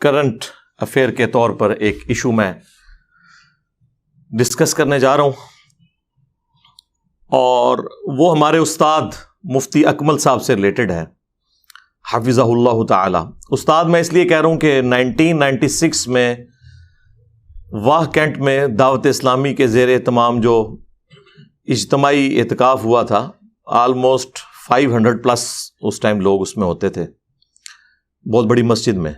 Current affair کے طور پر ایک ایشو میں ڈسکس کرنے جا رہا ہوں، اور وہ ہمارے استاد مفتی اکمل صاحب سے ریلیٹڈ ہے، حفظہ اللہ تعالی۔ استاد میں اس لیے کہہ رہا ہوں کہ 1996 میں واہ کینٹ میں دعوت اسلامی کے زیر اہتمام جو اجتماعی اعتکاف ہوا تھا، آلموسٹ 500 پلس اس ٹائم لوگ اس میں ہوتے تھے، بہت بڑی مسجد میں۔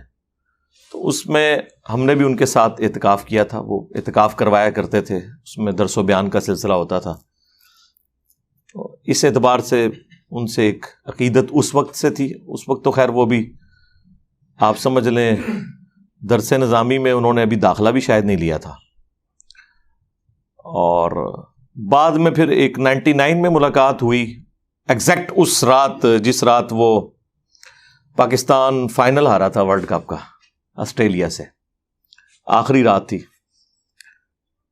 تو اس میں ہم نے بھی ان کے ساتھ اعتکاف کیا تھا، وہ اعتکاف کروایا کرتے تھے، اس میں درس و بیان کا سلسلہ ہوتا تھا۔ اس اعتبار سے ان سے ایک عقیدت اس وقت سے تھی، اس وقت تو خیر وہ بھی آپ سمجھ لیں درس نظامی میں انہوں نے ابھی داخلہ بھی شاید نہیں لیا تھا، اور بعد میں پھر ایک 99 میں ملاقات ہوئی، ایگزیکٹ اس رات جس رات وہ پاکستان فائنل ہارا تھا ورلڈ کپ کا آسٹریلیا سے، آخری رات تھی۔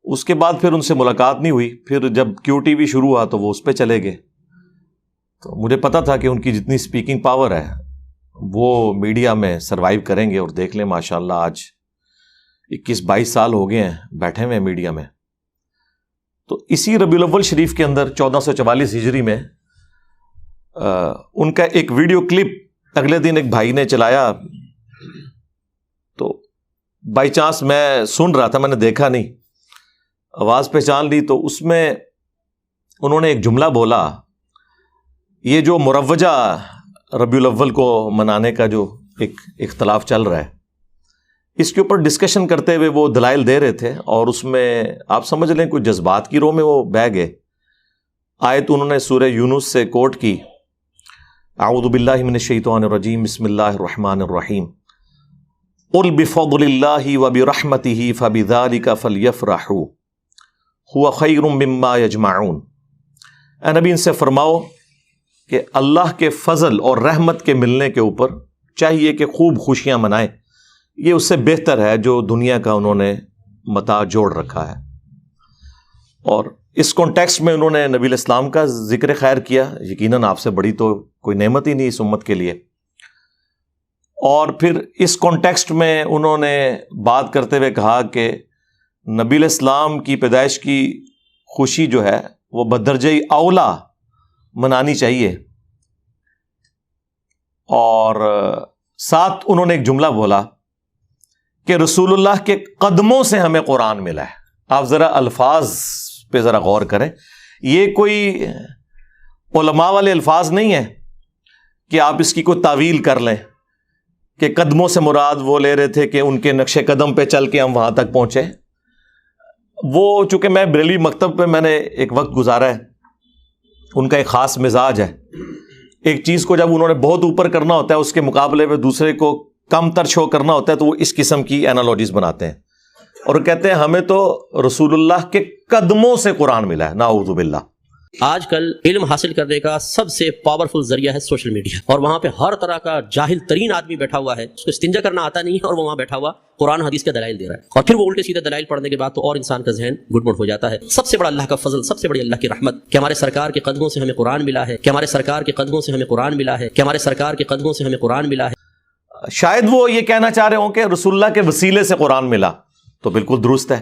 اس کے بعد پھر ان سے ملاقات نہیں ہوئی۔ پھر جب کیو ٹی وی شروع ہوا تو وہ اس پہ چلے گئے، تو مجھے پتا تھا کہ ان کی جتنی سپیکنگ پاور ہے وہ میڈیا میں سروائیو کریں گے، اور دیکھ لیں ماشاءاللہ آج 21-22 سال ہو گئے ہیں بیٹھے ہوئے میڈیا میں۔ تو اسی ربیع الاول شریف کے اندر 1444 ہجری میں ان کا ایک ویڈیو کلپ اگلے دن ایک بھائی نے چلایا، تو بائی چانس میں سن رہا تھا، میں نے دیکھا نہیں، آواز پہچان لی۔ تو اس میں انہوں نے ایک جملہ بولا، یہ جو مروجہ ربیع الاول کو منانے کا جو ایک اختلاف چل رہا ہے، اس کے اوپر ڈسکشن کرتے ہوئے وہ دلائل دے رہے تھے، اور اس میں آپ سمجھ لیں کچھ جذبات کی رو میں وہ بہہ گئے۔ آیت انہوں نے سورہ یونس سے کوٹ کی، اعوذ باللہ من الشیطان الرجیم، بسم اللہ الرحمن الرحیم، قل بفضل اللہ وبرحمتہ فبذلک فلیفرحوا هو خیر مما یجمعون۔ اے نبی ان سے فرماؤ کہ اللہ کے فضل اور رحمت کے ملنے کے اوپر چاہیے کہ خوب خوشیاں منائیں، یہ اس سے بہتر ہے جو دنیا کا انہوں نے متاع جوڑ رکھا ہے۔ اور اس کانٹیکسٹ میں انہوں نے نبی الاسلام کا ذکر خیر کیا، یقیناً آپ سے بڑی تو کوئی نعمت ہی نہیں اس امت کے لیے۔ اور پھر اس کانٹیکسٹ میں انہوں نے بات کرتے ہوئے کہا کہ نبی الاسلام کی پیدائش کی خوشی جو ہے وہ بدرجہ اولا منانی چاہیے۔ اور ساتھ انہوں نے ایک جملہ بولا کہ رسول اللہ کے قدموں سے ہمیں قرآن ملا ہے۔ آپ ذرا الفاظ پہ ذرا غور کریں، یہ کوئی علماء والے الفاظ نہیں ہیں کہ آپ اس کی کوئی تعویل کر لیں کہ قدموں سے مراد وہ لے رہے تھے کہ ان کے نقش قدم پہ چل کے ہم وہاں تک پہنچے۔ وہ چونکہ میں بریلوی مکتب پہ میں نے ایک وقت گزارا ہے، ان کا ایک خاص مزاج ہے، ایک چیز کو جب انہوں نے بہت اوپر کرنا ہوتا ہے اس کے مقابلے میں دوسرے کو کم تر شو کرنا ہوتا ہے، تو وہ اس قسم کی اینالوجیز بناتے ہیں، اور کہتے ہیں ہمیں تو رسول اللہ کے قدموں سے قرآن ملا ہے، نعوذ باللہ۔ آج کل علم حاصل کرنے کا سب سے پاورفل ذریعہ ہے سوشل میڈیا، اور وہاں پہ ہر طرح کا جاہل ترین آدمی بیٹھا ہوا ہے، اس کو استنجا کرنا آتا نہیں ہے، اور وہ وہاں بیٹھا ہوا قرآن حدیث کے دلائل دے رہا ہے، اور پھر وہ الٹے سیدھے دلائل پڑھنے کے بعد تو اور انسان کا ذہن گڈ مڈ ہو جاتا ہے۔ سب سے بڑا اللہ کا فضل، سب سے بڑی اللہ کی رحمت کہ ہمارے سرکار کے قدموں سے ہمیں قرآن ملا ہے، کہ ہمارے سرکار کے قدموں سے ہمیں قرآن ملا ہے، کہ ہمارے سرکار کے قدموں سے ہمیں قرآن ملا ہے۔ شاید وہ یہ کہنا چاہ رہے ہوں کہ رسول اللہ کے وسیلے سے قرآن ملا، تو بالکل درست ہے۔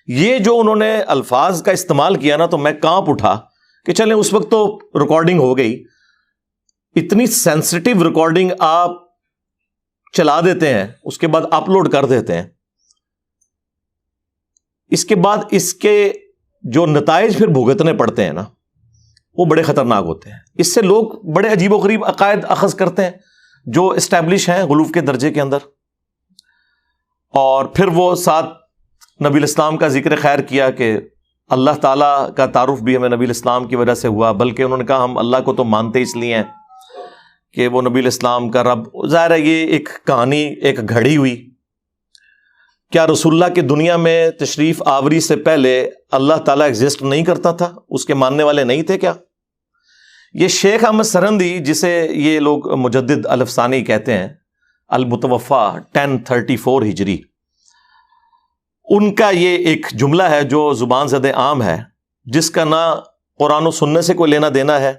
یہ جو انہوں نے الفاظ کا استعمال کیا نا، تو میں کانپ اٹھا کہ چلیں اس وقت تو ریکارڈنگ ہو گئی، اتنی سینسٹیو ریکارڈنگ آپ چلا دیتے ہیں، اس کے بعد اپلوڈ کر دیتے ہیں، اس کے بعد اس کے جو نتائج پھر بھگتنے پڑتے ہیں نا، وہ بڑے خطرناک ہوتے ہیں۔ اس سے لوگ بڑے عجیب و غریب عقائد اخذ کرتے ہیں جو اسٹیبلش ہیں غلوف کے درجے کے اندر، اور پھر وہ ساتھ نبی الاسلام کا ذکر خیر کیا کہ اللہ تعالیٰ کا تعارف بھی ہمیں نبی الاسلام کی وجہ سے ہوا، بلکہ انہوں نے کہا ہم اللہ کو تو مانتے اس لیے ہیں کہ وہ نبی الاسلام کا رب۔ ظاہر ہے یہ ایک کہانی ایک گھڑی ہوئی۔ کیا رسول اللہ کی دنیا میں تشریف آوری سے پہلے اللہ تعالیٰ ایگزسٹ نہیں کرتا تھا؟ اس کے ماننے والے نہیں تھے کیا؟ یہ شیخ احمد سرہندی، جسے یہ لوگ مجدد الفسانی کہتے ہیں، المتوفا 1034 ہجری، ان کا یہ ایک جملہ ہے جو زبان زد عام ہے، جس کا نہ قرآن و سننے سے کوئی لینا دینا ہے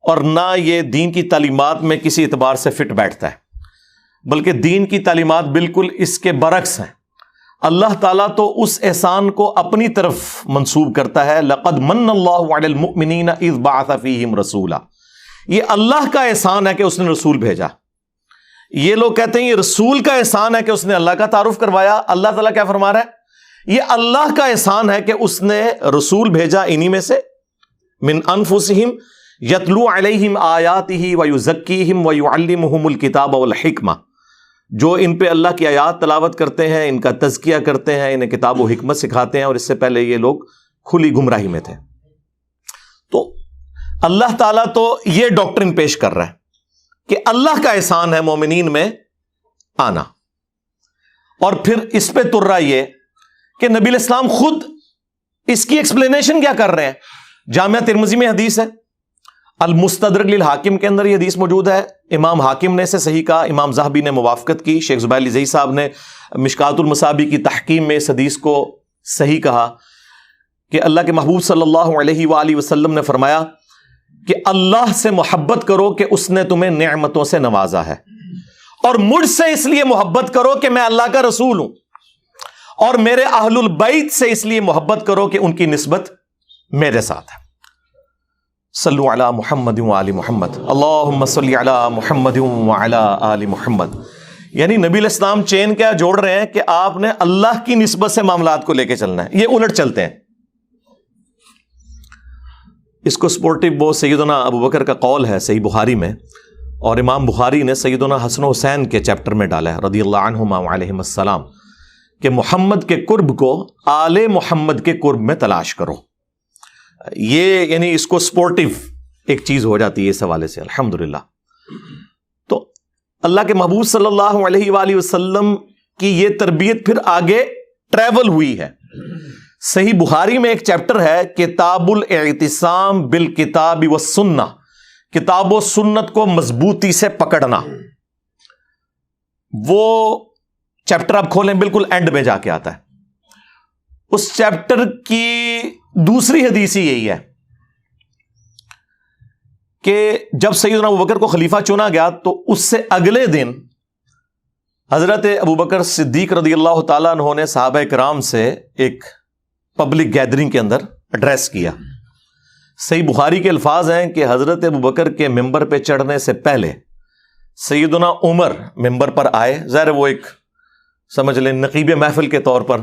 اور نہ یہ دین کی تعلیمات میں کسی اعتبار سے فٹ بیٹھتا ہے۔ بلکہ دین کی تعلیمات بالکل اس کے برعکس ہیں. اللہ تعالیٰ تو اس احسان کو اپنی طرف منسوب کرتا ہے. لقد من اللہ علی المؤمنین اذ بعث فیہم رسولا. یہ اللہ کا احسان ہے کہ اس نے رسول بھیجا. یہ لوگ کہتے ہیں یہ رسول کا احسان ہے کہ اس نے اللہ کا تعارف کروایا. اللہ تعالیٰ کیا فرما رہا ہے؟ یہ اللہ کا احسان ہے کہ اس نے رسول بھیجا انہی میں سے، من انفسہم یتلو علیہم آیاتہ ویزکیہم ویعلمہم الکتاب والحکمہ، جو ان پہ اللہ کی آیات تلاوت کرتے ہیں، ان کا تزکیہ کرتے ہیں، انہیں کتاب و حکمت سکھاتے ہیں، اور اس سے پہلے یہ لوگ کھلی گمراہی میں تھے. تو اللہ تعالیٰ تو یہ ڈاکٹرن پیش کر رہا ہے کہ اللہ کا احسان ہے مومنین میں آنا. اور پھر اس پہ ترا یہ کہ نبی الاسلام خود اس کی ایکسپلینیشن کیا کر رہے ہیں. جامعہ ترمذی میں حدیث ہے، المستدرک للحاکم کے اندر یہ حدیث موجود ہے. امام حاکم نے اسے صحیح کہا، امام ذہبی نے موافقت کی، شیخ زبیر علی زئی صاحب نے مشکات المصابیح کی تحکیم میں اس حدیث کو صحیح کہا کہ اللہ کے محبوب صلی اللہ علیہ وآلہ وسلم نے فرمایا کہ اللہ سے محبت کرو کہ اس نے تمہیں نعمتوں سے نوازا ہے، اور مجھ سے اس لیے محبت کرو کہ میں اللہ کا رسول ہوں، اور میرے اہل البیت سے اس لیے محبت کرو کہ ان کی نسبت میرے ساتھ ہے. صلو علی محمد وآل محمد، اللہم صلی علی محمد وعلی آل محمد. یعنی نبی الاسلام چین کیا جوڑ رہے ہیں کہ آپ نے اللہ کی نسبت سے معاملات کو لے کے چلنا ہے، یہ الٹ چلتے ہیں. اس کو سپورٹو وہ سیدنا ابو بکر کا قول ہے صحیح بخاری میں، اور امام بخاری نے سیدنا حسن و حسین کے چیپٹر میں ڈالا ہے رضی اللہ عنہما وعلیہم السلام، کہ محمد کے قرب کو آل محمد کے قرب میں تلاش کرو. یہ یعنی اس کو سپورٹو ایک چیز ہو جاتی ہے اس حوالے سے الحمدللہ. تو اللہ کے محبوب صلی اللہ علیہ وآلہ وسلم کی یہ تربیت پھر آگے ٹریول ہوئی ہے. صحیح بخاری میں ایک چیپٹر ہے کتاب الاعتصام بالکتاب والسنہ، کتاب و سنت کو مضبوطی سے پکڑنا. وہ چیپٹر آپ کھولیں بالکل اینڈ میں جا کے آتا ہے. اس چیپٹر کی دوسری حدیث ہی یہی ہے کہ جب سیدنا ابو بکر کو خلیفہ چنا گیا تو اس سے اگلے دن حضرت ابو بکر صدیق رضی اللہ تعالیٰ عنہ نے صحابہ کرام سے ایک پبلک گیدرنگ کے اندر ایڈریس کیا. صحیح بخاری کے الفاظ ہیں کہ حضرت ابو بکر کے ممبر پہ چڑھنے سے پہلے سیدنا عمر ممبر پر آئے، ظاہر وہ ایک سمجھ لیں نقیب محفل کے طور پر،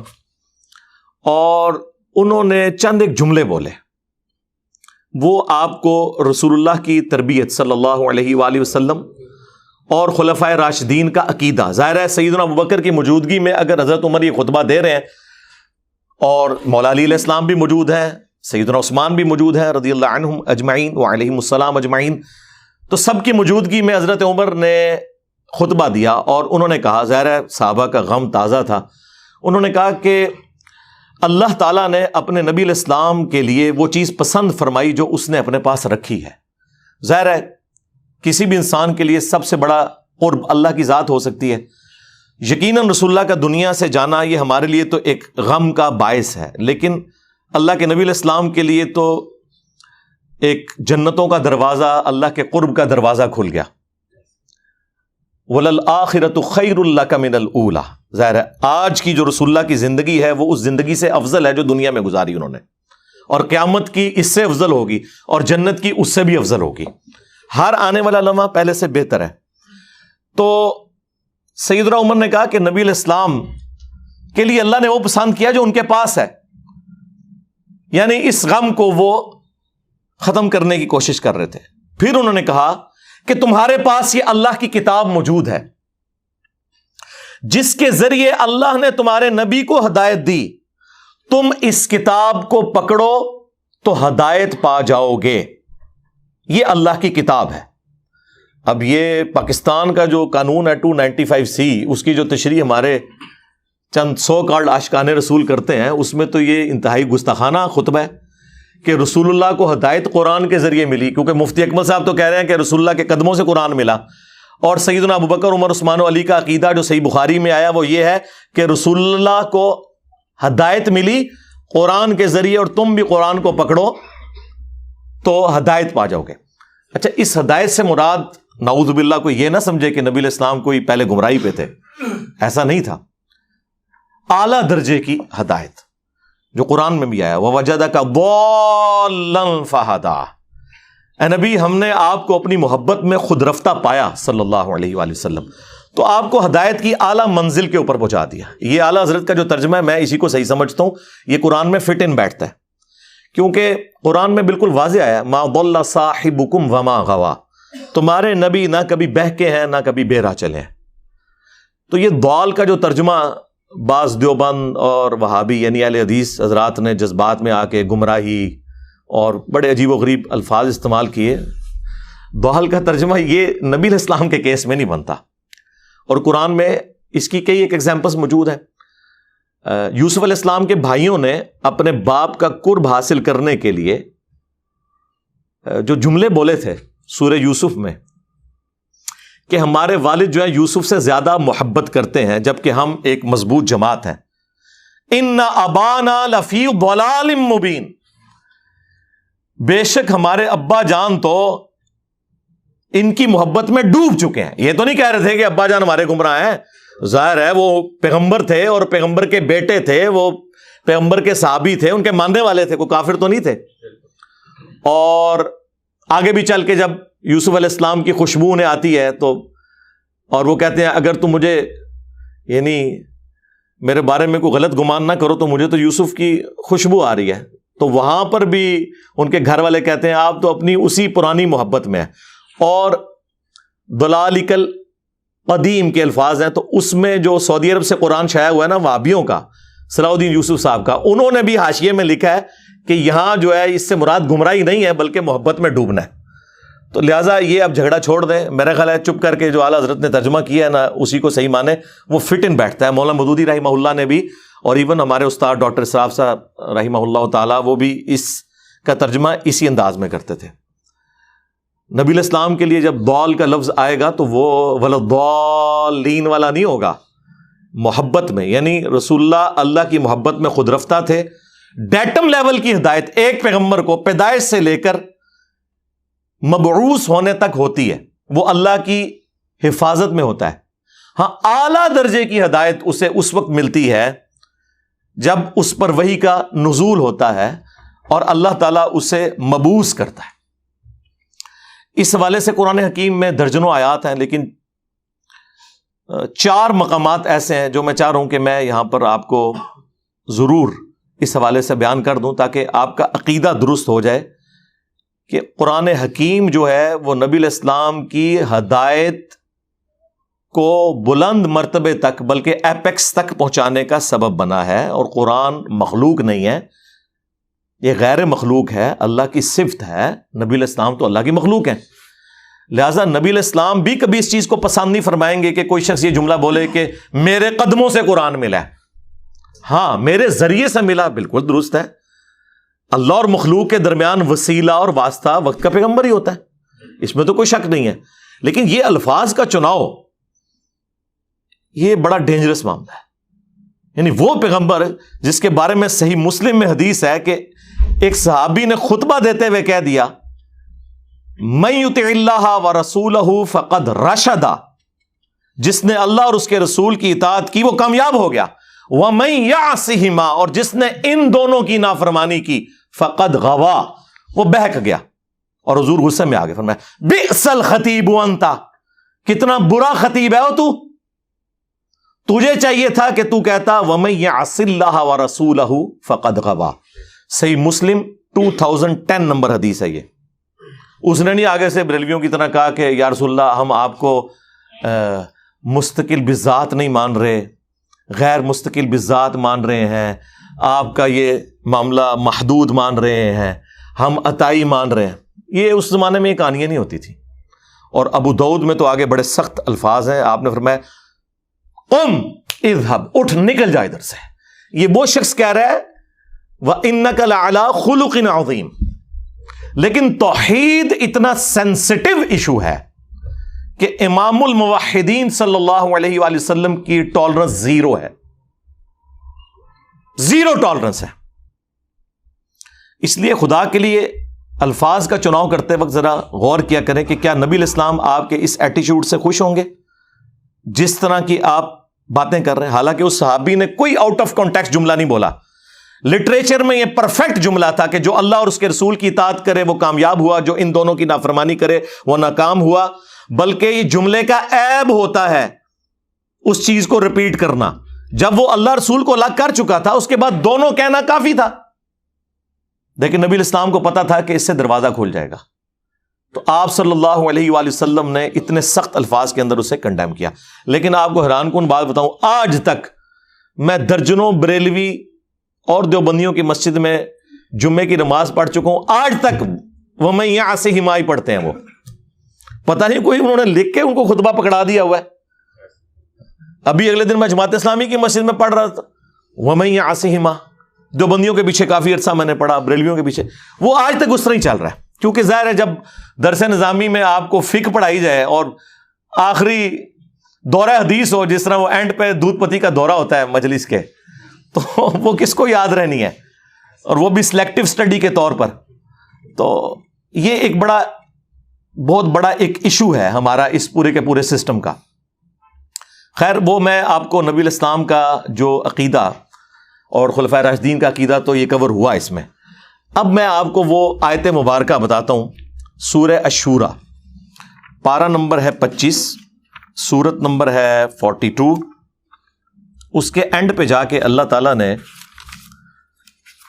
اور انہوں نے چند ایک جملے بولے. وہ آپ کو رسول اللہ کی تربیت صلی اللہ علیہ وآلہ وسلم اور خلفائے راشدین کا عقیدہ، ظاہر ہے سیدنا ابوبکر کی موجودگی میں اگر حضرت عمر یہ خطبہ دے رہے ہیں اور مولا علی علیہ السلام بھی موجود ہیں، سیدنا عثمان بھی موجود ہیں رضی اللہ عنہم اجمعین وعلیہم السلام اجمعین، تو سب کی موجودگی میں حضرت عمر نے خطبہ دیا اور انہوں نے کہا، ظاہر ہے صحابہ کا غم تازہ تھا، انہوں نے کہا کہ اللہ تعالیٰ نے اپنے نبی علیہ السلام کے لیے وہ چیز پسند فرمائی جو اس نے اپنے پاس رکھی ہے. ظاہر ہے کسی بھی انسان کے لیے سب سے بڑا قرب اللہ کی ذات ہو سکتی ہے. یقیناً رسول اللہ کا دنیا سے جانا یہ ہمارے لیے تو ایک غم کا باعث ہے، لیکن اللہ کے نبی علیہ السلام کے لیے تو ایک جنتوں کا دروازہ، اللہ کے قرب کا دروازہ کھل گیا. وَلَلْآخِرَةُ خَيْرٌ لَكَ مِنَ الْأُولَى. ظاہر ہے آج کی جو رسول اللہ کی زندگی ہے وہ اس زندگی سے افضل ہے جو دنیا میں گزاری انہوں نے، اور قیامت کی اس سے افضل ہوگی، اور جنت کی اس سے بھی افضل ہوگی. ہر آنے والا لمحہ پہلے سے بہتر ہے. تو سیدنا عمر نے کہا کہ نبی علیہ السلام کے لیے اللہ نے وہ پسند کیا جو ان کے پاس ہے، یعنی اس غم کو وہ ختم کرنے کی کوشش کر رہے تھے. پھر انہوں نے کہا کہ تمہارے پاس یہ اللہ کی کتاب موجود ہے جس کے ذریعے اللہ نے تمہارے نبی کو ہدایت دی، تم اس کتاب کو پکڑو تو ہدایت پا جاؤ گے. یہ اللہ کی کتاب ہے. اب یہ پاکستان کا جو قانون ہے 295C، اس کی جو تشریح ہمارے چند سو کارڈ عاشقان رسول کرتے ہیں، اس میں تو یہ انتہائی گستاخانہ خطبہ ہے کہ رسول اللہ کو ہدایت قرآن کے ذریعے ملی، کیونکہ مفتی اکمل صاحب تو کہہ رہے ہیں کہ رسول اللہ کے قدموں سے قرآن ملا، اور سیدنا ابوبکر عمر عثمان و علی کا عقیدہ جو صحیح بخاری میں آیا وہ یہ ہے کہ رسول اللہ کو ہدایت ملی قرآن کے ذریعے، اور تم بھی قرآن کو پکڑو تو ہدایت پا جاؤ گے. اچھا، اس ہدایت سے مراد نعوذ باللہ کوئی یہ نہ سمجھے کہ نبی علیہ السلام کوئی پہلے گمراہی پہ تھے، ایسا نہیں تھا. اعلیٰ درجے کی ہدایت جو قرآن میں بھی آیا، وَوَجَدَكَ ضَالًّا فَهَدَىٰ. اے نبی ہم نے آپ کو اپنی محبت میں خود رفتہ پایا صلی اللہ علیہ وآلہ وسلم، تو آپ کو ہدایت کی اعلیٰ منزل کے اوپر پہنچا دیا. یہ اعلیٰ حضرت کا جو ترجمہ ہے میں اسی کو صحیح سمجھتا ہوں، یہ قرآن میں فٹ ان بیٹھتا ہے، کیونکہ قرآن میں بالکل واضح آیا مَا ضَلَّ صَاحِبُكُمْ وَمَا غَوَىٰ. تمہارے نبی نہ کبھی بہکے ہیں نہ کبھی بے راہ چلے ہیں. تو یہ ضال کا جو ترجمہ بعض دیوبند اور وہابی یعنی اہل حدیث حضرات نے جذبات میں آ کے گمراہی اور بڑے عجیب و غریب الفاظ استعمال کیے، ضال کا ترجمہ یہ نبی علیہ السلام کے کیس میں نہیں بنتا. اور قرآن میں اس کی کئی ایک ایگزامپلس موجود ہیں. یوسف علیہ السلام کے بھائیوں نے اپنے باپ کا قرب حاصل کرنے کے لیے جو جملے بولے تھے سورہ یوسف میں کہ ہمارے والد جو ہیں یوسف سے زیادہ محبت کرتے ہیں جبکہ ہم ایک مضبوط جماعت ہیں. ان ابانا لفی ضلال مبین. بے شک ہمارے ابا جان تو ان کی محبت میں ڈوب چکے ہیں. یہ تو نہیں کہہ رہے تھے کہ ابا جان ہمارے گمراہ ہیں، ظاہر ہے وہ پیغمبر تھے اور پیغمبر کے بیٹے تھے، وہ پیغمبر کے صحابی تھے، ان کے ماننے والے تھے، کوئی کافر تو نہیں تھے. اور آگے بھی چل کے جب یوسف علیہ السلام کی خوشبو انہیں آتی ہے تو اور وہ کہتے ہیں اگر تم مجھے یعنی میرے بارے میں کوئی غلط گمان نہ کرو تو مجھے تو یوسف کی خوشبو آ رہی ہے. تو وہاں پر بھی ان کے گھر والے کہتے ہیں آپ تو اپنی اسی پرانی محبت میں ہیں. اور ضلالک القدیم کے الفاظ ہیں، تو اس میں جو سعودی عرب سے قرآن شائع ہوا ہے نا وہابیوں کا، صلاح الدین یوسف صاحب کا، انہوں نے بھی حاشیے میں لکھا ہے کہ یہاں جو ہے اس سے مراد گمراہی نہیں ہے بلکہ محبت میں ڈوبنا ہے. تو لہٰذا یہ اب جھگڑا چھوڑ دیں. میرا خیال ہے چپ کر کے جو اعلیٰ حضرت نے ترجمہ کیا ہے نا اسی کو صحیح مانے، وہ فٹ ان بیٹھتا ہے. مولانا مودودی رحمہ اللہ نے بھی، اور ایون ہمارے استاد ڈاکٹر اسراف صاحب رحمہ اللہ تعالیٰ وہ بھی اس کا ترجمہ اسی انداز میں کرتے تھے. نبی علیہ السلام کے لیے جب ضال کا لفظ آئے گا تو وہ وَلَضَّالِّينَ والا نہیں ہوگا، محبت میں، یعنی رسول اللہ کی محبت میں خود رفتہ تھے. ڈیٹم لیول کی ہدایت ایک پیغمبر کو پیدائش سے لے کر مبعوث ہونے تک ہوتی ہے، وہ اللہ کی حفاظت میں ہوتا ہے. ہاں اعلیٰ درجے کی ہدایت اسے اس وقت ملتی ہے جب اس پر وحی کا نزول ہوتا ہے اور اللہ تعالیٰ اسے مبعوث کرتا ہے. اس حوالے سے قرآن حکیم میں درجنوں آیات ہیں، لیکن 4 مقامات ایسے ہیں جو میں چاہ رہا ہوں کہ میں یہاں پر آپ کو ضرور اس حوالے سے بیان کر دوں تاکہ آپ کا عقیدہ درست ہو جائے کہ قرآن حکیم جو ہے وہ نبی علیہ السلام کی ہدایت کو بلند مرتبے تک بلکہ ایپیکس تک پہنچانے کا سبب بنا ہے. اور قرآن مخلوق نہیں ہے، یہ غیر مخلوق ہے، اللہ کی صفت ہے. نبی علیہ السلام تو اللہ کی مخلوق ہیں، لہٰذا نبی علیہ السلام بھی کبھی اس چیز کو پسند نہیں فرمائیں گے کہ کوئی شخص یہ جملہ بولے کہ میرے قدموں سے قرآن ملا ہے. ہاں میرے ذریعے سے ملا، بالکل درست ہے. اللہ اور مخلوق کے درمیان وسیلہ اور واسطہ وقت کا پیغمبر ہی ہوتا ہے، اس میں تو کوئی شک نہیں ہے. لیکن یہ الفاظ کا چناؤ یہ بڑا ڈینجرس معاملہ ہے. یعنی وہ پیغمبر جس کے بارے میں صحیح مسلم میں حدیث ہے کہ ایک صحابی نے خطبہ دیتے ہوئے کہہ دیا من یطع اللہ ورسولہ فقد رشد، جس نے اللہ اور اس کے رسول کی اطاعت کی وہ کامیاب ہو گیا. ومن یعصہما، اور جس نے ان دونوں کی نافرمانی کی فقد غوا، وہ بہک گیا. اور حضور غصے میں آگے فرمایا بئس الخطیب انت، کتنا برا خطیب ہے وہ تجھے چاہیے تھا کہ تو کہتا ومن یعص اللہ ورسولہ فقد غوا. صحیح مسلم 2010 نمبر حدیث ہے یہ. اس نے نہیں آگے سے بریلویوں کی طرح کہا کہ یا رسول اللہ ہم آپ کو مستقل بذات نہیں مان رہے، غیر مستقل بذات مان رہے ہیں، آپ کا یہ معاملہ محدود مان رہے ہیں، ہم عطائی مان رہے ہیں. یہ اس زمانے میں یہ کہانیاں نہیں ہوتی تھی. اور ابو داؤد میں تو آگے بڑے سخت الفاظ ہیں. آپ نے فرمایا قم اذهب، اٹھ نکل جا ادھر سے. یہ وہ شخص کہہ رہا ہے وَإِنَّكَ لَعَلَىٰ خُلُقٍ عَظِيمٍ. لیکن توحید اتنا سینسٹیو ایشو ہے کہ امام الموحدین صلی اللہ علیہ وآلہ وسلم کی ٹالرنس زیرو ہے، زیرو ٹالرنس ہے. اس لیے خدا کے لیے الفاظ کا چناؤ کرتے وقت ذرا غور کیا کریں کہ کیا نبی الاسلام آپ کے اس ایٹیچیوڈ سے خوش ہوں گے جس طرح کی آپ باتیں کر رہے ہیں. حالانکہ اس صحابی نے کوئی آؤٹ آف کانٹیکسٹ جملہ نہیں بولا, لٹریچر میں یہ پرفیکٹ جملہ تھا کہ جو اللہ اور اس کے رسول کی اطاعت کرے وہ کامیاب ہوا, جو ان دونوں کی نافرمانی کرے وہ ناکام ہوا. بلکہ یہ جملے کا عیب ہوتا ہے اس چیز کو ریپیٹ کرنا. جب وہ اللہ رسول کو الگ کر چکا تھا اس کے بعد دونوں کہنا کافی تھا, لیکن نبی الاسلام کو پتا تھا کہ اس سے دروازہ کھل جائے گا, تو آپ صلی اللہ علیہ وآلہ وسلم نے اتنے سخت الفاظ کے اندر اسے کنڈیم کیا. لیکن آپ کو حیران کن بات بتاؤں, آج تک میں درجنوں بریلوی اور دیوبندیوں کی مسجد میں جمعے کی نماز پڑھ چکا ہوں, آج تک وہ میں یہاں سے ہمائی پڑھتے ہیں. وہ پتہ نہیں کوئی انہوں نے لکھ کے ان کو خطبہ پکڑا دیا ہوا ہے. ابھی اگلے دن میں جماعت اسلامی کی مسجد میں پڑھ رہا تھا, وہ میں یہاں سے ہما, دیوبندیوں کے پیچھے کافی عرصہ میں نے پڑھا, بریلویوں کے پیچھے, وہ آج تک اس طرح ہی چل رہا ہے. کیونکہ ظاہر ہے جب درس نظامی میں آپ کو فقہ پڑھائی جائے اور آخری دورہ حدیث ہو, جس طرح وہ اینڈ پہ دودھ پتی کا دورہ ہوتا ہے مجلس کے, تو وہ کس کو یاد رہنی ہے, اور وہ بھی سلیکٹو سٹڈی کے طور پر. تو یہ ایک بہت بڑا ایک ایشو ہے ہمارا اس پورے کے پورے سسٹم کا. خیر, وہ میں آپ کو نبی الاسلام کا جو عقیدہ اور خلفائے راشدین کا عقیدہ تو یہ کور ہوا اس میں. اب میں آپ کو وہ آیت مبارکہ بتاتا ہوں, سورہ الشورى, پارہ نمبر ہے 25, سورت نمبر ہے 42. اس کے اینڈ پہ جا کے اللہ تعالیٰ نے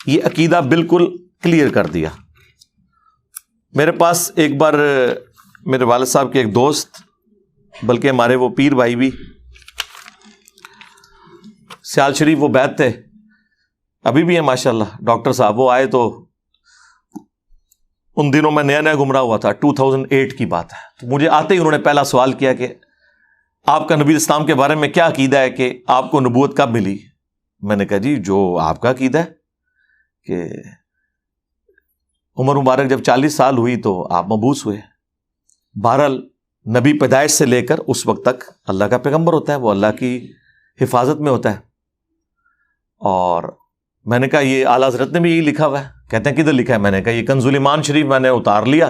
یہ عقیدہ بالکل کلیئر کر دیا. میرے پاس ایک بار میرے والد صاحب کے ایک دوست, بلکہ ہمارے وہ پیر بھائی بھی سیال شریف وہ بیت تھے, ابھی بھی ہیں ماشاءاللہ, ڈاکٹر صاحب, وہ آئے تو ان دنوں میں نیا گمراہ ہوا تھا, 2008 کی بات ہے. تو مجھے آتے ہی انہوں نے پہلا سوال کیا کہ آپ کا نبی اسلام کے بارے میں کیا عقیدہ ہے کہ آپ کو نبوت کب ملی؟ میں نے کہا جی جو آپ کا عقیدہ ہے کہ عمر مبارک جب 40 سال ہوئی تو آپ مبعوث ہوئے. بہرحال نبی پیدائش سے لے کر اس وقت تک اللہ کا پیغمبر ہوتا ہے, وہ اللہ کی حفاظت میں ہوتا ہے. اور میں نے کہا یہ اعلیٰ حضرت نے بھی یہی لکھا ہوا ہے. کہتے ہیں کدھر لکھا ہے؟ میں نے کہا یہ کنز الایمان شریف میں نے اتار لیا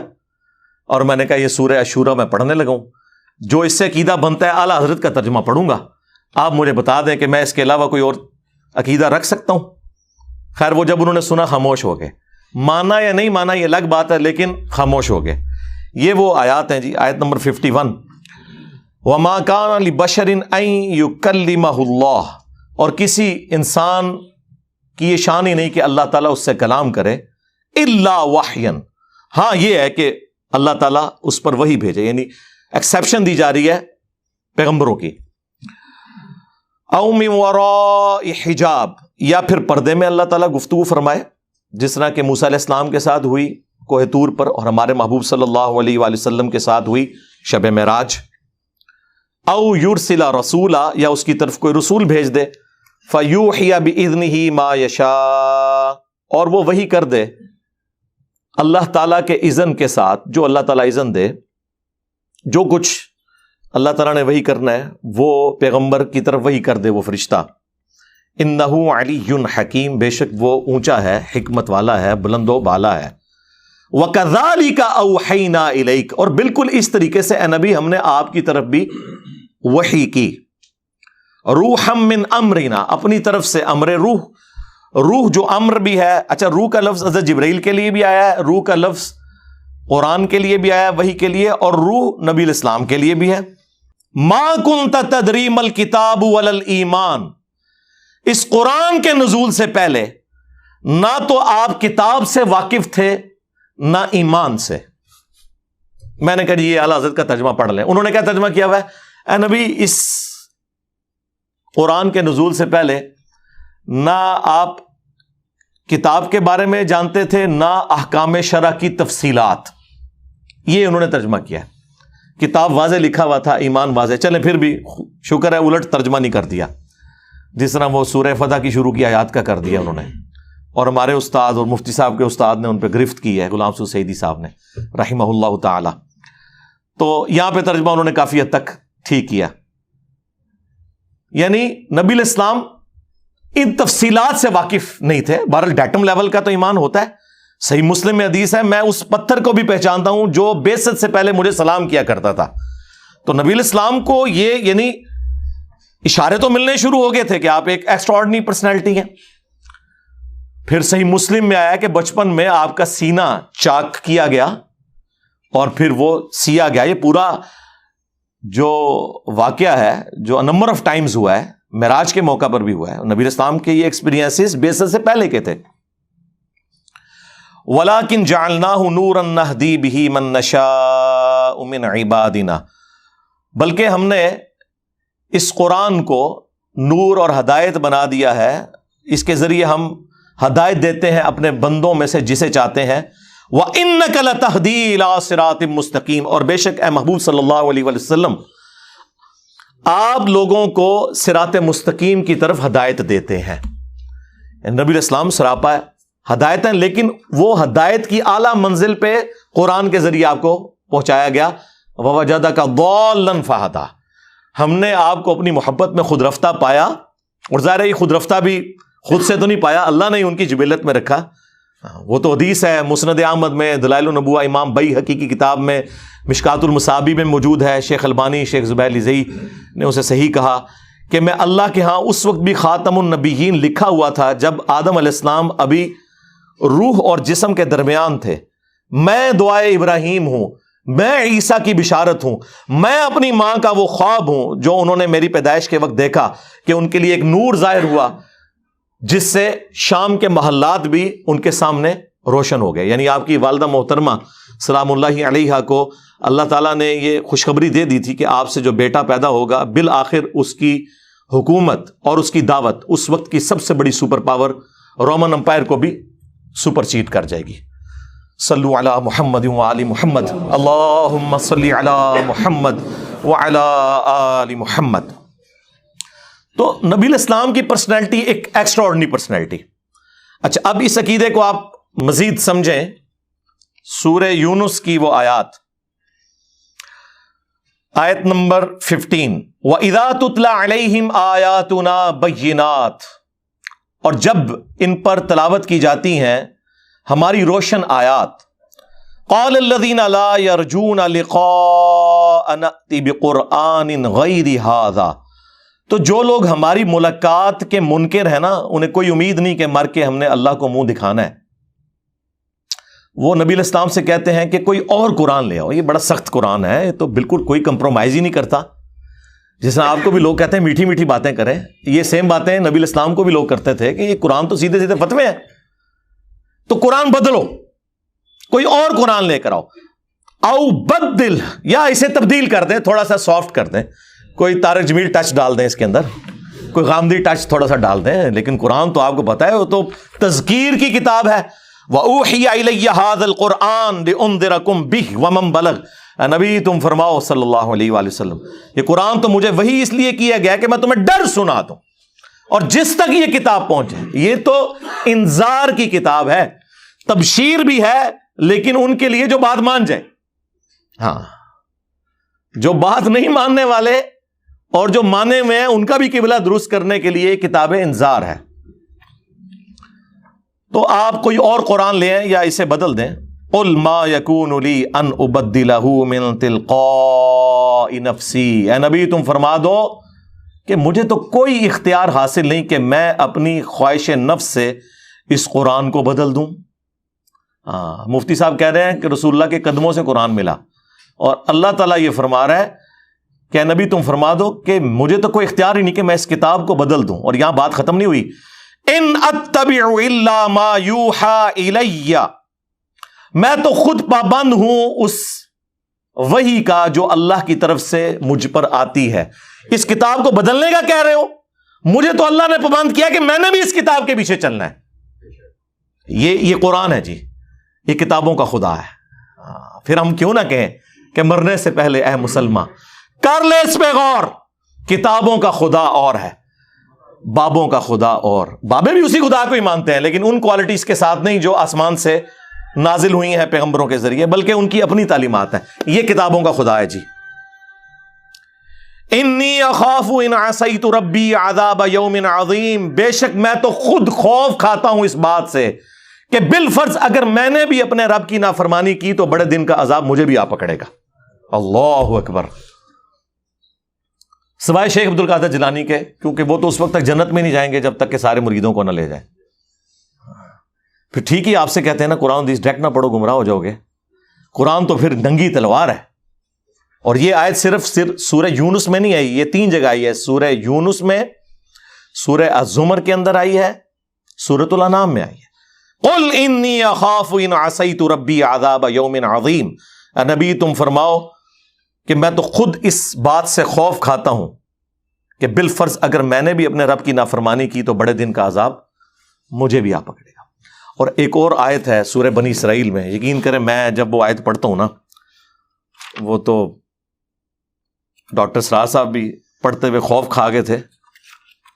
اور میں نے کہا یہ سورہ الشورى میں پڑھنے لگا ہوں, جو اس سے عقیدہ بنتا ہے اعلیٰ حضرت کا ترجمہ پڑھوں گا, آپ مجھے بتا دیں کہ میں اس کے علاوہ کوئی اور عقیدہ رکھ سکتا ہوں. خیر, وہ جب انہوں نے سنا خاموش ہو گئے. مانا یا نہیں مانا یہ الگ بات ہے, لیکن خاموش ہو گئے. یہ وہ آیات ہیں جی, آیت نمبر 51, وَمَا كَانَ لِبَشَرٍ أَن يُكَلِّمَهُ اللَّهُ, اور کسی انسان کی یہ شان ہی نہیں کہ اللہ تعالیٰ اس سے کلام کرے, الا وحیًا, ہاں یہ ہے کہ اللہ تعالیٰ اس پر وحی بھیجے, یعنی ایکسیپشن دی جا رہی ہے پیغمبروں کی. او من وراء حجاب, یا پھر پردے میں اللہ تعالیٰ گفتگو فرمائے, جس طرح کہ موسیٰ علیہ السلام کے ساتھ ہوئی کوہ طور پر, اور ہمارے محبوب صلی اللہ علیہ وآلہ وسلم کے ساتھ ہوئی شب معراج. او یرسل رسولا, یا اس کی طرف کوئی رسول بھیج دے, فیوحی بإذنہ ما یشاء, اور وہ وحی کر دے اللہ تعالیٰ کے اذن کے ساتھ, جو اللہ تعالیٰ اذن دے. جو کچھ اللہ تعالیٰ نے وحی کرنا ہے وہ پیغمبر کی طرف وحی کر دے وہ فرشتہ. انہ علی حکیم, بے شک وہ اونچا ہے, حکمت والا ہے, بلند و بالا ہے. وَكَذَلِكَ أَوْحَيْنَا إِلَيْكَ, اور بالکل اس طریقے سے اے نبی ہم نے آپ کی طرف بھی وحی کی. روحا من امرنا, اپنی طرف سے امر روح, روح جو امر بھی ہے. اچھا, روح کا لفظ حضرت جبرائیل کے لیے بھی آیا ہے, روح کا لفظ قرآن کے لیے بھی آیا ہے, وحی کے لیے, اور روح نبی الاسلام کے لیے بھی ہے. ما کنت تدری ما الکتاب ولا الایمان, اس قرآن کے نزول سے پہلے نہ تو آپ کتاب سے واقف تھے نہ ایمان سے. میں نے کہا یہ اعلیٰ حضرت کا ترجمہ پڑھ لیں. انہوں نے کیا ترجمہ کیا ہوا ہے؟ اے نبی اس قرآن کے نزول سے پہلے نہ آپ کتاب کے بارے میں جانتے تھے نہ احکام شرع کی تفصیلات. یہ انہوں نے ترجمہ کیا. کتاب واضح لکھا ہوا تھا, ایمان واضح. چلیں پھر بھی شکر ہے الٹ ترجمہ نہیں کر دیا, جس طرح وہ سورہ فتح کی شروع کی آیات کا کر دیا انہوں نے. اور ہمارے استاد اور مفتی صاحب کے استاد نے ان پہ گرفت کی ہے, غلام سعود سعیدی صاحب نے رحمہ اللہ تعالی. تو یہاں پہ ترجمہ انہوں نے کافی حد تک ٹھیک کیا. یعنی نبی الاسلام ان تفصیلات سے واقف نہیں تھے. بہرحال ڈیٹم لیول کا تو ایمان ہوتا ہے, صحیح مسلم میں حدیث ہے میں اس پتھر کو بھی پہچانتا ہوں جو بعثت سے پہلے مجھے سلام کیا کرتا تھا. تو نبی الاسلام کو یہ یعنی اشارے تو ملنے شروع ہو گئے تھے کہ آپ ایک ایکسٹراڈنری پرسنالٹی ہیں. پھر صحیح مسلم میں آیا کہ بچپن میں آپ کا سینہ چاک کیا گیا اور پھر وہ سیا گیا. یہ پورا جو واقعہ ہے جو نمبر آف ٹائمز ہوا ہے معراج کے موقع پر بھی ہوا ہے. نبی اسلام کے یہ ایکسپیرینسز بعثت سے پہلے کے تھے. وَلَكِنْ جَعَلْنَاهُ نُورًا نَهْدِي بِهِ مَن نَّشَاءُ مِنْ عِبَادِنَا, بلکہ ہم نے اس قرآن کو نور اور ہدایت بنا دیا ہے. اس کے ذریعے ہم ہدایت دیتے ہیں اپنے بندوں میں سے جسے چاہتے ہیں. وَإِنَّكَ لَتَهْدِي إِلَىٰ صِرَاطٍ مُسْتَقِيمٍ, اور بے شک اے محبوب صلی اللہ علیہ وسلم آپ لوگوں کو صراط مستقیم کی طرف ہدایت دیتے ہیں. نبی الاسلام سراپا ہدایت ہیں, لیکن وہ ہدایت کی اعلیٰ منزل پہ قرآن کے ذریعے آپ کو پہنچایا گیا. وَوَجَدَكَ ضَالًّا فَهَدَىٰ, ہم نے آپ کو اپنی محبت میں خود رفتہ پایا. اور ظاہر ہے یہ خود رفتہ بھی خود سے تو نہیں پایا, اللہ نے ان کی جبلت میں رکھا. وہ تو حدیث ہے مسند احمد میں, دلائل النبوہ امام بیہقی کی کتاب میں, مشکات المصابیح میں موجود ہے. شیخ البانی شیخ زبیر لزئی نے اسے صحیح کہا کہ میں اللہ کے ہاں اس وقت بھی خاتم النبیین لکھا ہوا تھا جب آدم علیہ السلام ابھی روح اور جسم کے درمیان تھے. میں دعائے ابراہیم ہوں, میں عیسیٰ کی بشارت ہوں, میں اپنی ماں کا وہ خواب ہوں جو انہوں نے میری پیدائش کے وقت دیکھا کہ ان کے لیے ایک نور ظاہر ہوا جس سے شام کے محلات بھی ان کے سامنے روشن ہو گئے. یعنی آپ کی والدہ محترمہ سلام اللہ علیہا کو اللہ تعالیٰ نے یہ خوشخبری دے دی تھی کہ آپ سے جو بیٹا پیدا ہوگا بالآخر اس کی حکومت اور اس کی دعوت اس وقت کی سب سے بڑی سپر پاور رومن امپائر کو بھی سپر چیٹ کر جائے گی. صلو علی محمد وعلی محمد, اللہم صلی علی محمد وعلی آل محمد. تو نبی الاسلام کی پرسنالٹی ایک ایکسٹراڈنری پرسنالٹی. اچھا, اب اس عقیدے کو آپ مزید سمجھیں. سورہ یونس کی وہ آیات, آیت نمبر 15, وَإِذَا تُتْلَى عَلَيْهِمْ آيَاتُنَا بَيِّنَاتٍ, اور جب ان پر تلاوت کی جاتی ہیں ہماری روشن آیات. قَالَ الَّذِينَ لَا يَرْجُونَ لِقَاءَ نَأْتِ بِقُرْآنٍ غَيْرِ هَذَا, تو جو لوگ ہماری ملاقات کے منکر ہیں نا, انہیں کوئی امید نہیں کہ مر کے ہم نے اللہ کو منہ دکھانا ہے. وہ نبی الاسلام سے کہتے ہیں کہ کوئی اور قرآن لے آؤ, یہ بڑا سخت قرآن ہے, تو بالکل کوئی کمپرومائز ہی نہیں کرتا. جس طرح آپ کو بھی لوگ کہتے ہیں میٹھی میٹھی باتیں کریں, یہ سیم باتیں نبی الاسلام کو بھی لوگ کرتے تھے کہ یہ قرآن تو سیدھے سیدھے فتوے ہیں, تو قرآن بدلو, کوئی اور قرآن لے کر آؤ. او بدل, یا اسے تبدیل کر دیں, تھوڑا سا سافٹ کر دیں, کوئی طارق جمیل ٹچ ڈال دیں اس کے اندر, کوئی غامدی ٹچ تھوڑا سا ڈال دیں. لیکن قرآن تو آپ کو پتا ہے وہ تو تذکیر کی کتاب ہے. وَأُوحِيَ إِلَيَّ هَذَا الْقُرْآنُ لِأُنذِرَكُم بِهِ وَمَن بَلَغَ, نبی تم فرماؤ صلی اللہ علیہ وآلہ وسلم, یہ قرآن تو مجھے وہی اس لیے کیا گیا کہ میں تمہیں ڈر سنا دوں, اور جس تک یہ کتاب پہنچے. یہ تو انذار کی کتاب ہے, تبشیر بھی ہے, لیکن ان کے لیے جو بات مان جائے. ہاں, جو بات نہیں ماننے والے اور جو مانے ہوئے ہیں ان کا بھی قبلہ درست کرنے کے لیے کتاب انذار ہے. تو آپ کوئی اور قرآن لے آئیں یا اسے بدل دیں. قُلْ مَا يَكُونُ لِي أَنْ أُبَدِّلَهُ مِنْ تِلْقَاءِ نَفْسِي, اے نبی تم فرما دو کہ مجھے تو کوئی اختیار حاصل نہیں کہ میں اپنی خواہش نفس سے اس قرآن کو بدل دوں. مفتی صاحب کہہ رہے ہیں کہ رسول اللہ کے قدموں سے قرآن ملا, اور اللہ تعالیٰ یہ فرما رہا ہے کہ نبی تم فرما دو کہ مجھے تو کوئی اختیار ہی نہیں کہ میں اس کتاب کو بدل دوں. اور یہاں بات ختم نہیں ہوئی. ان اتبع الا ما یوحى الی, میں تو خود پابند ہوں اس وحی کا جو اللہ کی طرف سے مجھ پر آتی ہے. اس کتاب کو بدلنے کا کہہ رہے ہو, مجھے تو اللہ نے پابند کیا کہ میں نے بھی اس کتاب کے پیچھے چلنا ہے. یہ قرآن ہے جی, یہ کتابوں کا خدا ہے. پھر ہم کیوں نہ کہیں کہ مرنے سے پہلے اے مسلمان کر لے اس پہ غور, کتابوں کا خدا اور ہے, بابوں کا خدا اور. بابے بھی اسی خدا کو ہی مانتے ہیں, لیکن ان کوالٹیز کے ساتھ نہیں جو آسمان سے نازل ہوئی ہیں پیغمبروں کے ذریعے, بلکہ ان کی اپنی تعلیمات ہیں. یہ کتابوں کا خدا ہے جی. انی اخاف ان عصیت ربی عذاب یوم عظیم, بے شک میں تو خود خوف کھاتا ہوں اس بات سے کہ بالفرض اگر میں نے بھی اپنے رب کی نافرمانی کی تو بڑے دن کا عذاب مجھے بھی آ پکڑے گا. اللہ اکبر. سوائے شیخ عبد القادر جیلانی کے، کیونکہ وہ تو اس وقت تک جنت میں نہیں جائیں گے جب تک کہ سارے مریدوں کو نہ لے جائیں. پھر ٹھیک ہی آپ سے کہتے ہیں نا قرآن حدیث ڈائریکٹ نہ پڑھو گمراہ ہو جاؤ گے. قرآن تو پھر ننگی تلوار ہے. اور یہ آیت صرف سورہ یونس میں نہیں آئی، یہ 3 جگہ آئی ہے. سورہ یونس میں، سورہ الزمر کے اندر آئی ہے، سورۃ الانعام میں آئی ہے. قل انی اخاف ان عصیت ربی عذاب یوم عظیم. اے نبی تم فرماؤ کہ میں تو خود اس بات سے خوف کھاتا ہوں کہ بالفرض اگر میں نے بھی اپنے رب کی نافرمانی کی تو بڑے دن کا عذاب مجھے بھی آ پکڑے گا. اور ایک اور آیت ہے سورہ بنی اسرائیل میں، یقین کریں میں جب وہ آیت پڑھتا ہوں نا، وہ تو ڈاکٹر سراج صاحب بھی پڑھتے ہوئے خوف کھا گئے تھے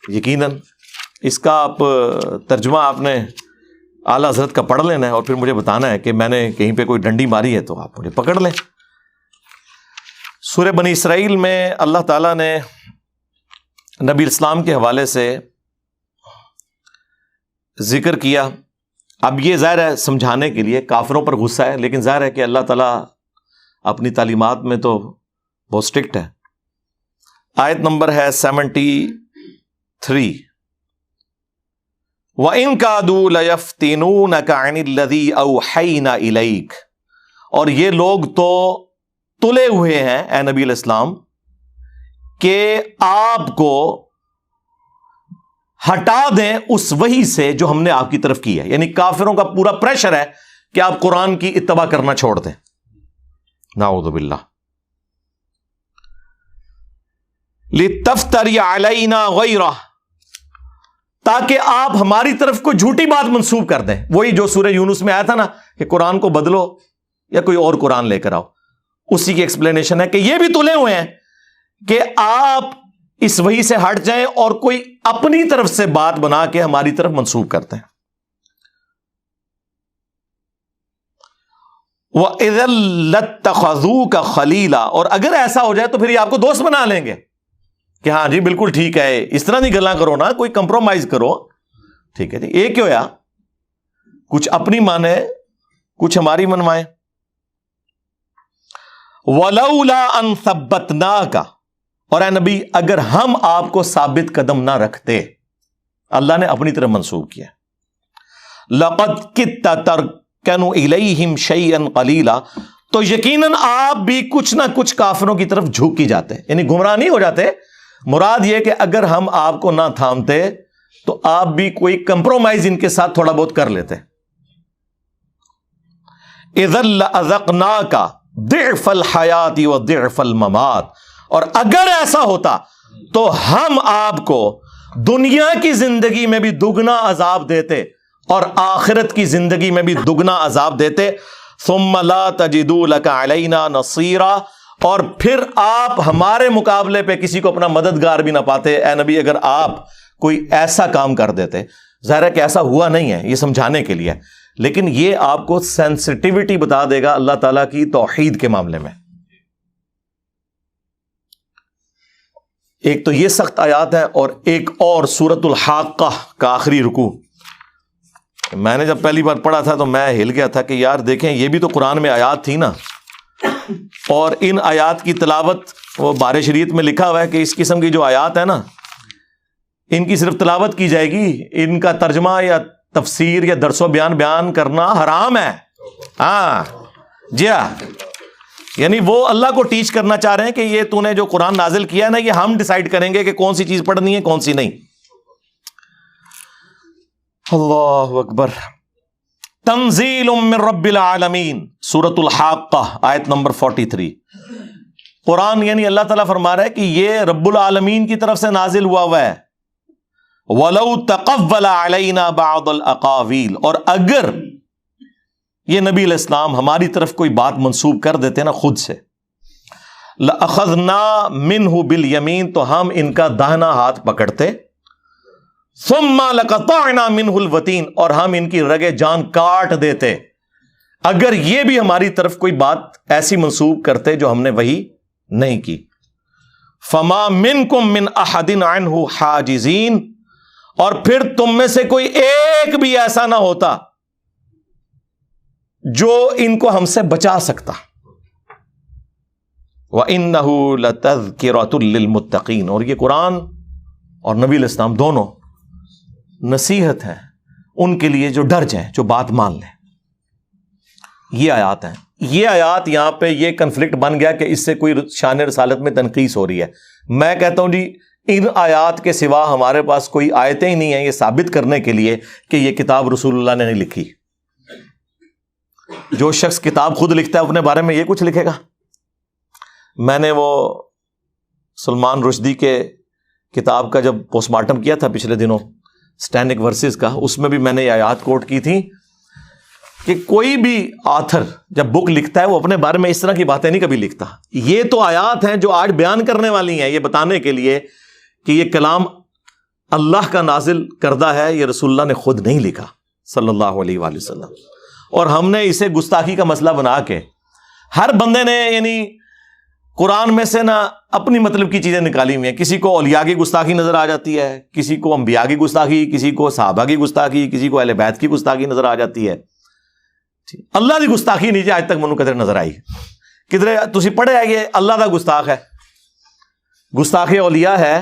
یقیناً. اس کا آپ ترجمہ آپ نے اعلیٰ حضرت کا پڑھ لینا ہے اور پھر مجھے بتانا ہے کہ میں نے کہیں پہ کوئی ڈنڈی ماری ہے تو آپ مجھے پکڑ لیں. سورہ بنی اسرائیل میں اللہ تعالیٰ نے نبی اسلام کے حوالے سے ذکر کیا. اب یہ ظاہر ہے سمجھانے کے لیے، کافروں پر غصہ ہے، لیکن ظاہر ہے کہ اللہ تعالیٰ اپنی تعلیمات میں تو بہت اسٹرکٹ ہے. آیت نمبر ہے 73. وَإِن كَادُوا لَيَفْتِنُونَكَ عَنِ الَّذِي أَوْحَيْنَا إِلَيْكَ. اور یہ لوگ تو تلے ہوئے ہیں اے نبی علیہ السلام کہ آپ کو ہٹا دیں اس وحی سے جو ہم نے آپ کی طرف کی ہے. یعنی کافروں کا پورا پریشر ہے کہ آپ قرآن کی اتباع کرنا چھوڑ دیں. نعوذ باللہ. لِتَفْتَرِيَ عَلَيْنَا غَيْرَهُ. تاکہ آپ ہماری طرف کوئی جھوٹی بات منسوب کر دیں. وہی جو سورہ یونس میں آیا تھا نا کہ قرآن کو بدلو یا کوئی اور قرآن لے کر آؤ، اسی کی ایکسپلینیشن ہے کہ یہ بھی تلے ہوئے ہیں کہ آپ اس وحی سے ہٹ جائیں اور کوئی اپنی طرف سے بات بنا کے ہماری طرف منسوب کرتے ہیں. وَإِذَا لَاتَّخَذُوكَ خَلِيلًا. اور اگر ایسا ہو جائے تو پھر یہ آپ کو دوست بنا لیں گے کہ ہاں جی بالکل ٹھیک ہے، اس طرح نہیں گلاں کرو نا، کوئی کمپرومائز کرو. ٹھیک ہے جی، ایک کیوں یا کچھ اپنی مانے کچھ ہماری منوائیں. وَلَوْلَا أَن ثَبَّتْنَاكَ. اور اے نبی اگر ہم آپ کو ثابت قدم نہ رکھتے، اللہ نے اپنی طرف منسوب کیا. لَقَدْ كِدتَّ تَرْكَنُ إِلَيْهِمْ شَيْئًا قَلِيلًا. تو یقیناً آپ بھی کچھ نہ کچھ کافروں کی طرف جھک ہی جاتے، یعنی گمراہ نہیں ہو جاتے. مراد یہ کہ اگر ہم آپ کو نہ تھامتے تو آپ بھی کوئی کمپرومائز ان کے ساتھ تھوڑا بہت کر لیتے. اذا لأذقناک ضعف الحیات وضعف الممات. اور اگر ایسا ہوتا تو ہم آپ کو دنیا کی زندگی میں بھی دگنا عذاب دیتے اور آخرت کی زندگی میں بھی دگنا عذاب دیتے. ثم لا تجدوا لك علینا نصیرا. اور پھر آپ ہمارے مقابلے پہ کسی کو اپنا مددگار بھی نہ پاتے. اے نبی اگر آپ کوئی ایسا کام کر دیتے، ظاہر ہے کہ ایسا ہوا نہیں ہے، یہ سمجھانے کے لیے، لیکن یہ آپ کو سینسٹیوٹی بتا دے گا اللہ تعالیٰ کی توحید کے معاملے میں. ایک تو یہ سخت آیات ہے، اور ایک اور سورۃ الحاقہ کا آخری رکوع. میں نے جب پہلی بار پڑھا تھا تو میں ہل گیا تھا کہ یار دیکھیں یہ بھی تو قرآن میں آیات تھی نا، اور ان آیات کی تلاوت وہ بارِ شریعت میں لکھا ہوا ہے کہ اس قسم کی جو آیات ہے نا ان کی صرف تلاوت کی جائے گی، ان کا ترجمہ یا تفسیر یا درس و بیان کرنا حرام ہے. ہاں جی ہاں، یعنی وہ اللہ کو ٹیچ کرنا چاہ رہے ہیں کہ یہ تو نے جو قرآن نازل کیا ہے نا، یہ ہم ڈیسائیڈ کریں گے کہ کون سی چیز پڑھنی ہے کون سی نہیں. اللہ اکبر. تنزیل من رب العالمین، سورۃ الحاقہ آیت نمبر 43. قرآن یعنی اللہ تعالیٰ فرما رہا ہے کہ یہ رب العالمین کی طرف سے نازل ہوا ہے. وَلَوْ تَقَوَّلَ عَلَيْنَا بَعْضَ الْأَقَاوِيلِ. اور اگر یہ نبی علیہ السلام ہماری طرف کوئی بات منسوب کر دیتے نا خود سے، لَأَخَذْنَا مِنْهُ بِالْيَمِينِ. تو ہم ان کا داہنا ہاتھ پکڑتے. ثُمَّ لَقَطَعْنَا مِنْهُ الْوَتِينَ. اور ہم ان کی رگے جان کاٹ دیتے اگر یہ بھی ہماری طرف کوئی بات ایسی منسوب کرتے جو ہم نے وہی نہیں کی. فَمَا مِنْكُمْ مِنْ أَحَدٍ عَنْهُ حَاجِزِينَ. اور پھر تم میں سے کوئی ایک بھی ایسا نہ ہوتا جو ان کو ہم سے بچا سکتا. وَإِنَّهُ لَتَذْكِرَةٌ لِّلْمُتَّقِينَ، اور یہ قرآن اور نبی علیہ السلام دونوں نصیحت ہیں ان کے لیے جو ڈر جائیں، جو بات مان لیں. یہ آیات ہیں. یہ آیات یہاں پہ یہ کنفلکٹ بن گیا کہ اس سے کوئی شان رسالت میں تنقیص ہو رہی ہے. میں کہتا ہوں جی ان آیات کے سوا ہمارے پاس کوئی آیتیں ہی نہیں ہیں یہ ثابت کرنے کے لیے کہ یہ کتاب رسول اللہ نے نہیں لکھی. جو شخص کتاب خود لکھتا ہے اپنے بارے میں یہ کچھ لکھے گا؟ میں نے وہ سلمان رشدی کے کتاب کا جب پوسٹ مارٹم کیا تھا پچھلے دنوں سٹینک ورسز کا، اس میں بھی میں نے یہ آیات کوٹ کی تھی کہ کوئی بھی آتھر جب بک لکھتا ہے وہ اپنے بارے میں اس طرح کی باتیں نہیں کبھی لکھتا. یہ تو آیات ہیں جو آج بیان کرنے والی ہیں، یہ بتانے کے لیے کہ یہ کلام اللہ کا نازل کردہ ہے، یہ رسول اللہ نے خود نہیں لکھا صلی اللہ علیہ وآلہ وسلم. اور ہم نے اسے گستاخی کا مسئلہ بنا کے ہر بندے نے یعنی قرآن میں سے نہ اپنی مطلب کی چیزیں نکالی ہوئی ہیں. کسی کو اولیاء کی گستاخی نظر آ جاتی ہے، کسی کو انبیاء کی گستاخی، کسی کو صحابہ کی گستاخی، کسی کو اہل بیت کی گستاخی نظر آ جاتی ہے. اللہ کی گستاخی نہیں آج تک منو کدھر نظر آئی. کدھر تسی پڑھے ہے یہ اللہ دا گستاخ ہے، گستاخ اولیاء ہے،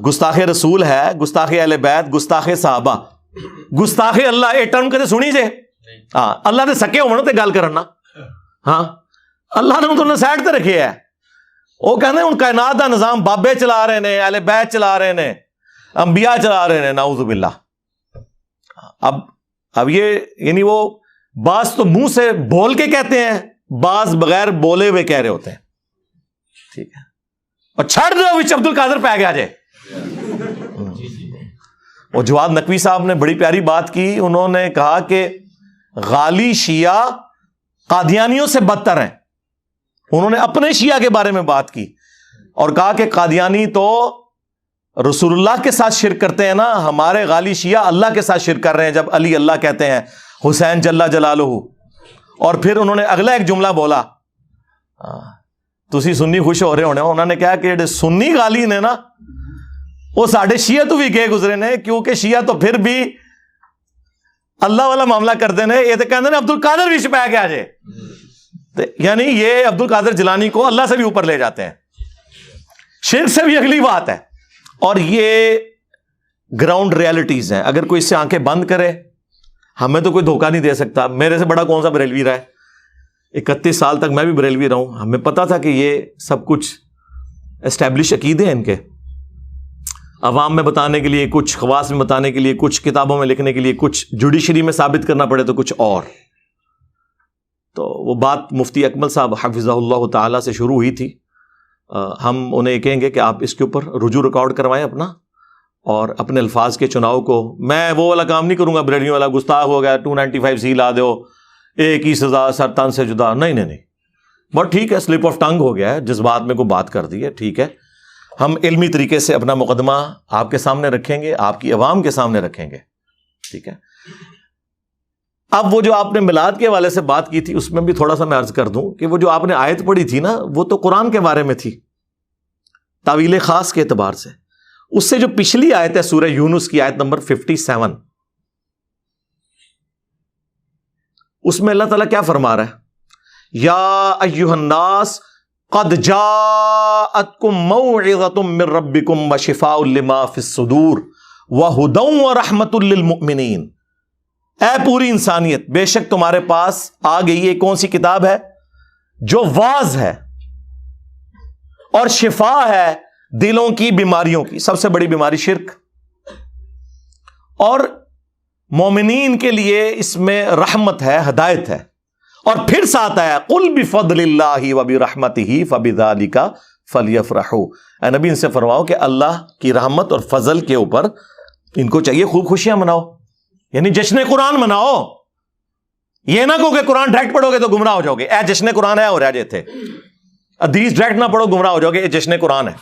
گستاخ رسول ہے، گستاخ اہل بیت، گستاخ صحابہ، گستاخ اللہ. یہ ٹرم کدے سنی جے؟ ہاں اللہ دے سکے ہونا تے گل کرنا. ہاں اللہ نے انہوں سائڈ تے رکھے ہے. وہ کہتے ہیں ان کائنات دا نظام بابے چلا رہے ہیں، اہل بیت چلا رہے ہیں، انبیاء چلا رہے ہیں، نعوذ باللہ. اب یہ یعنی وہ بعض تو منہ سے بول کے کہتے ہیں، بعض بغیر بولے ہوئے کہہ رہے ہوتے ہیں. ٹھیک ہے، اور چھڑ دو وچ عبد القادر پہ گیا جے. وہ جواد نقوی صاحب نے بڑی پیاری بات کی. انہوں نے کہا کہ غالی شیعہ قادیانیوں سے بدتر ہیں. انہوں نے اپنے شیعہ کے بارے میں بات کی اور کہا کہ قادیانی تو رسول اللہ کے ساتھ شرک کرتے ہیں نا، ہمارے غالی شیعہ اللہ کے ساتھ شرک کر رہے ہیں جب علی اللہ کہتے ہیں، حسین جل جلالہ. اور پھر انہوں نے اگلا ایک جملہ بولا، تسی سنی خوش ہو رہے ہونے، انہوں نے کہا کہ سنی غالی نے نا وہ ساڑھے شیعہ تو بھی گئے گزرے نے، کیونکہ شیعہ تو پھر بھی اللہ والا معاملہ کرتے ہیں. یہ تو کہتے ہیں عبد القادر بھی چھپایا گیا جے، یعنی یہ عبد القادر جیلانی کو اللہ سے بھی اوپر لے جاتے ہیں. شرک سے بھی اگلی بات ہے. اور یہ گراؤنڈ ریالٹیز ہیں. اگر کوئی اس سے آنکھیں بند کرے، ہمیں تو کوئی دھوکہ نہیں دے سکتا. میرے سے بڑا کون سا بریلوی رہا ہے؟ 31 سال تک میں بھی بریلوی رہا ہوں. ہمیں پتا تھا کہ یہ سب کچھ اسٹیبلش عقیدے ہیں ان کے، عوام میں بتانے کے لیے کچھ، خواص میں بتانے کے لیے کچھ، کتابوں میں لکھنے کے لیے کچھ، جوڈیشری میں ثابت کرنا پڑے تو کچھ اور. تو وہ بات مفتی اکمل صاحب حفظہ اللہ تعالیٰ سے شروع ہوئی تھی. ہم انہیں یہ کہیں گے کہ آپ اس کے اوپر رجوع ریکارڈ کروائیں اپنا، اور اپنے الفاظ کے چناؤ کو. میں وہ والا کام نہیں کروں گا بریلوی والا، گستاخ ہو گیا 295C لا دو، ایک ہی سزا سرطان سے جدا. نہیں، بٹ ٹھیک ہے، سلپ آف ٹنگ ہو گیا ہے، جذبات میں کوئی بات کر دی ہے، ٹھیک ہے. ہم علمی طریقے سے اپنا مقدمہ آپ کے سامنے رکھیں گے، آپ کی عوام کے سامنے رکھیں گے، ٹھیک ہے. اب وہ جو آپ نے میلاد کے حوالے سے بات کی تھی، اس میں بھی تھوڑا سا میں عرض کر دوں کہ وہ جو آپ نے آیت پڑھی تھی نا، وہ تو قرآن کے بارے میں تھی تعویل خاص کے اعتبار سے. اس سے جو پچھلی آیت ہے سورہ یونس کی آیت نمبر 57، اس میں اللہ تعالیٰ کیا فرما رہا ہے؟ یا ایھا الناس قد جاءتکم موعظۃ من ربکم وشفاء لما فی الصدور وہدی ورحمۃ للمؤمنین. اے پوری انسانیت، بے شک تمہارے پاس آ گئی ہے کون سی کتاب ہے؟ جو واعظ ہے اور شفا ہے دلوں کی بیماریوں کی. سب سے بڑی بیماری شرک، اور مومنین کے لیے اس میں رحمت ہے، ہدایت ہے. اور پھر ساتھ آیا قل بفضل اللہ وبرحمتہ فبذلک فلیفرحوا. اے نبی ان سے فرماؤ کہ اللہ کی رحمت اور فضل کے اوپر ان کو چاہیے خوب خوشیاں مناؤ، یعنی جشن قرآن مناؤ. یہ نہ کہو کہ قرآن ڈائریکٹ پڑھو گے تو گمراہ ہو جاؤ گے. اے جشن قرآن ہے اور رہ جاتے حدیث ڈائریکٹ نہ پڑھو گمراہ ہو جاؤ گے. یہ جشن قرآن ہے.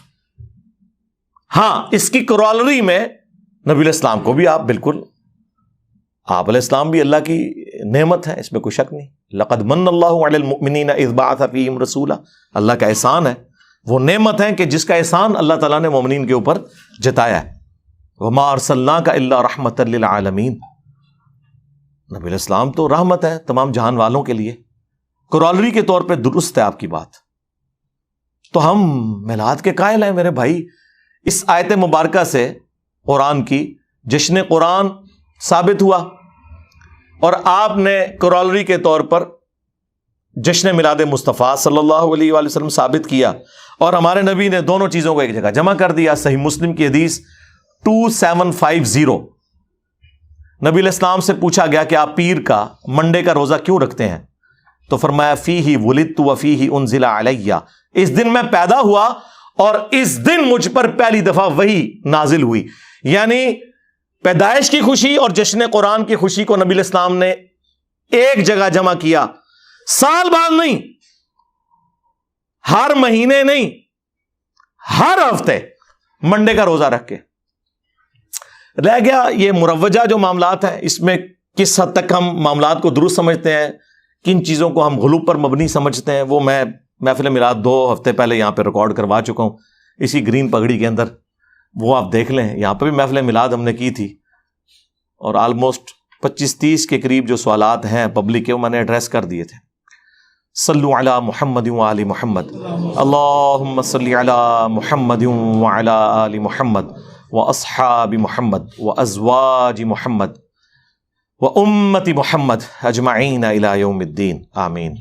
ہاں اس کی کرالری میں نبی علیہ السلام کو بھی آپ بالکل، آپ علیہ السلام بھی اللہ کی نعمت ہے، اس میں کوئی شک نہیں. لقد من اللہ علی المؤمنین اذ بعث فیہم رسولا. اللہ کا احسان ہے، وہ نعمت ہے کہ جس کا احسان اللہ تعالیٰ نے مومنین کے اوپر جتایا ہے. وما ارسلناک الا رحمۃ للعالمین. نبی علیہ السلام تو رحمت ہے تمام جہان والوں کے لیے، کورالری کے طور پہ درست ہے آپ کی بات، تو ہم میلاد کے قائل ہیں میرے بھائی۔ اس آیت مبارکہ سے قرآن کی جشن قرآن ثابت ہوا، اور آپ نے کورالری کے طور پر جشن میلاد مصطفیٰ صلی اللہ علیہ وآلہ وسلم ثابت کیا، اور ہمارے نبی نے دونوں چیزوں کو ایک جگہ جمع کر دیا۔ صحیح مسلم کی حدیث 2750، نبی علیہ السلام سے پوچھا گیا کہ آپ پیر کا منڈے کا روزہ کیوں رکھتے ہیں؟ تو فرمایا فیہ ولدت وفیہ انزل علیہ، اس دن میں پیدا ہوا اور اس دن مجھ پر پہلی دفعہ وحی نازل ہوئی۔ یعنی پیدائش کی خوشی اور جشن قرآن کی خوشی کو نبی علیہ السلام نے ایک جگہ جمع کیا، سال بعد نہیں، ہر مہینے نہیں، ہر ہفتے منڈے کا روزہ رکھ کے۔ رہ گیا یہ مروجہ جو معاملات ہیں، اس میں کس حد تک ہم معاملات کو درست سمجھتے ہیں، کن چیزوں کو ہم غلو پر مبنی سمجھتے ہیں، وہ میں محفل میلاد 2 ہفتے پہلے یہاں پہ ریکارڈ کروا چکا ہوں اسی گرین پگڑی کے اندر، وہ آپ دیکھ لیں۔ یہاں پہ بھی محفل میلاد ہم نے کی تھی، اور آلموسٹ 25-30 کے قریب جو سوالات ہیں پبلک کے، وہ میں نے ایڈریس کر دیے تھے۔ صلو علی محمد وآل محمد، اللہم صلی علی محمد وعلی آل محمد واصحاب محمد وازواج محمد وامت محمد اجمعین الی یوم الدین، آمین۔